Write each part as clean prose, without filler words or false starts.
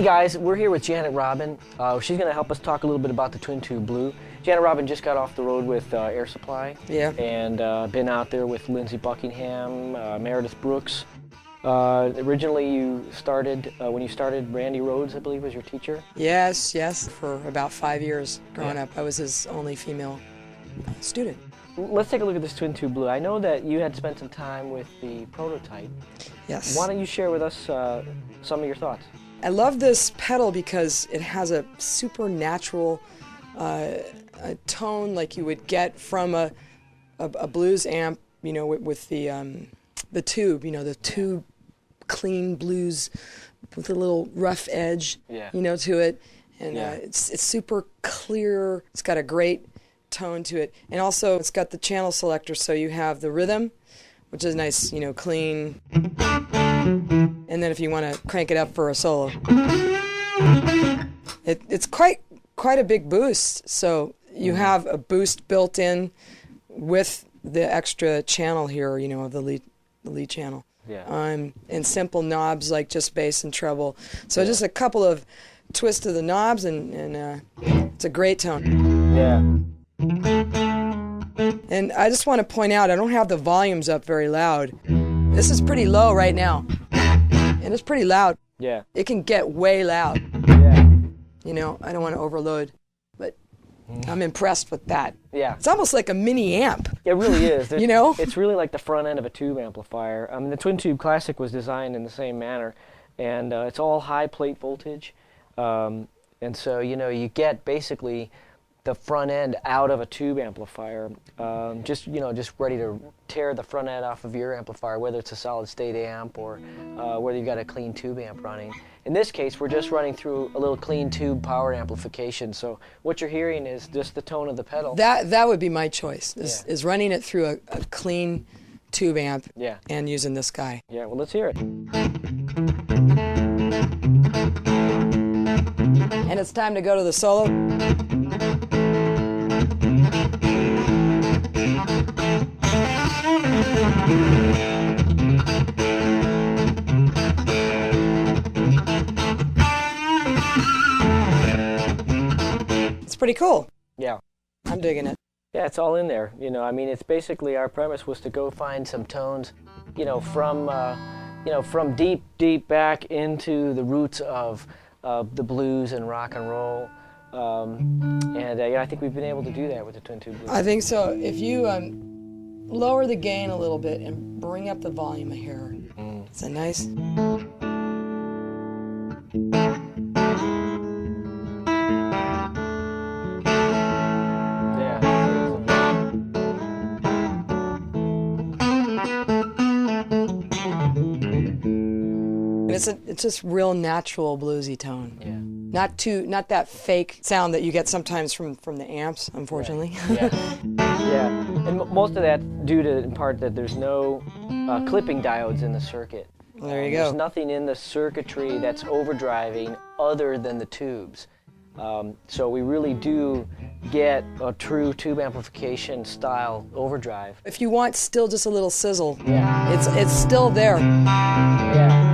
guys, we're here with Janet Robin. She's going to help us talk a little bit about the Twin Tube Blue. Janet Robin just got off the road with Air Supply. Yeah. And been out there with Lindsey Buckingham, Meredith Brooks. Originally you started, when you started, Randy Rhodes, I believe, was your teacher? Yes, yes. For about 5 years growing up, I was his only female student. Let's take a look at this Twin Tube Blue. I know that you had spent some time with the prototype. Yes. Why don't you share with us some of your thoughts? I love this pedal because it has a supernatural tone like you would get from a blues amp, you know, with the tube, you know, the tube clean blues with a little rough edge, you know, to it. And it's super clear. It's got a great tone to it. And also it's got the channel selector, so you have the rhythm, which is nice, you know, clean. And then if you want to crank it up for a solo, it's quite a big boost. So you have a boost built in with the extra channel here, you know, of the lead channel. Yeah. And simple knobs like just bass and treble. So just a couple of twists of the knobs, and it's a great tone. Yeah. And I just want to point out, I don't have the volumes up very loud. This is pretty low right now, and it's pretty loud. Yeah. It can get way loud. Yeah. You know, I don't want to overload, but I'm impressed with that. Yeah. It's almost like a mini amp. It really is. You know? It's really like the front end of a tube amplifier. I mean, the Twin Tube Classic was designed in the same manner, and it's all high plate voltage. And so, you know, you get basically the front end out of a tube amplifier, just ready to tear the front end off of your amplifier, whether it's a solid state amp or whether you've got a clean tube amp running. In this case, we're just running through a little clean tube power amplification, so what you're hearing is just the tone of the pedal. That would be my choice, is running it through a clean tube amp and using this guy. Yeah, well, let's hear it. And it's time to go to the solo. It's pretty cool. Yeah. I'm digging it. Yeah, it's all in there. You know, I mean, it's basically, our premise was to go find some tones, you know, from deep back into the roots of the blues and rock and roll. Yeah, I think we've been able to do that with the Twin Tube Blue. I think so. If you lower the gain a little bit and bring up the volume a hair, it's a nice... It's just real natural bluesy tone. Yeah. Not that fake sound that you get sometimes from the amps, unfortunately. Yeah. Yeah. And most of that due to, in part, that there's no clipping diodes in the circuit. Well, there you go. There's nothing in the circuitry that's overdriving other than the tubes. So we really do get a true tube amplification style overdrive. If you want still just a little sizzle, yeah, it's still there. Yeah.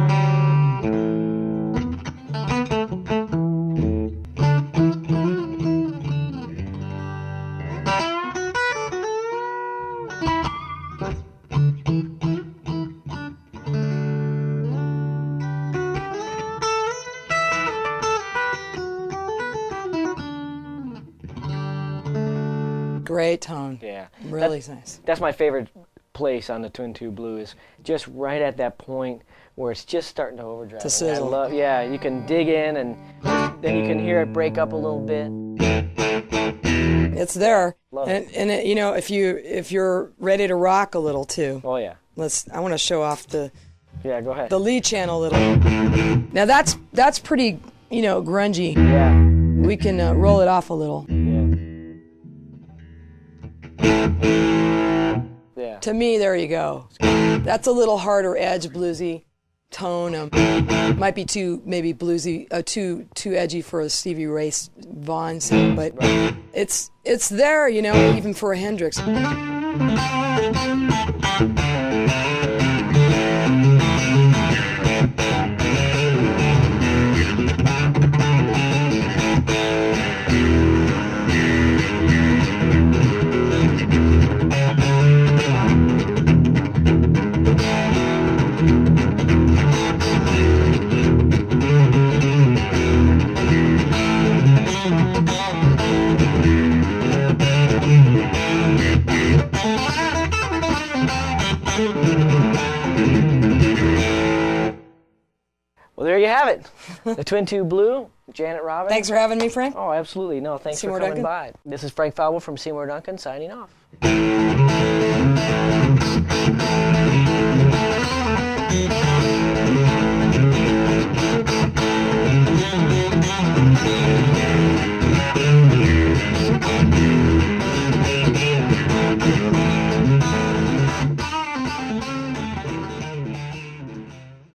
Great tone. Yeah. Really nice. That's my favorite place on the Twin Tube Blue, is just right at that point where it's just starting to overdrive. To sizzle. Yeah, you can dig in and then you can hear it break up a little bit. It's there. Love and it. And it, you know, if you're ready to rock a little too. Oh yeah. I want to show off the go ahead. The lead channel a little. Now that's pretty, you know, grungy. Yeah. We can roll it off a little. Yeah. To me, there you go. That's a little harder edge bluesy tone. Might be too maybe bluesy, too edgy for a Stevie Ray Vaughan sound, but it's there, you know, even for a Hendrix. Well, there you have it. The Twin Tube Blue, Janet Robin. Thanks for having me, Frank. Oh, absolutely. No, thanks Seymour for coming Duncan. by. This is Frank Falbo from Seymour Duncan signing off.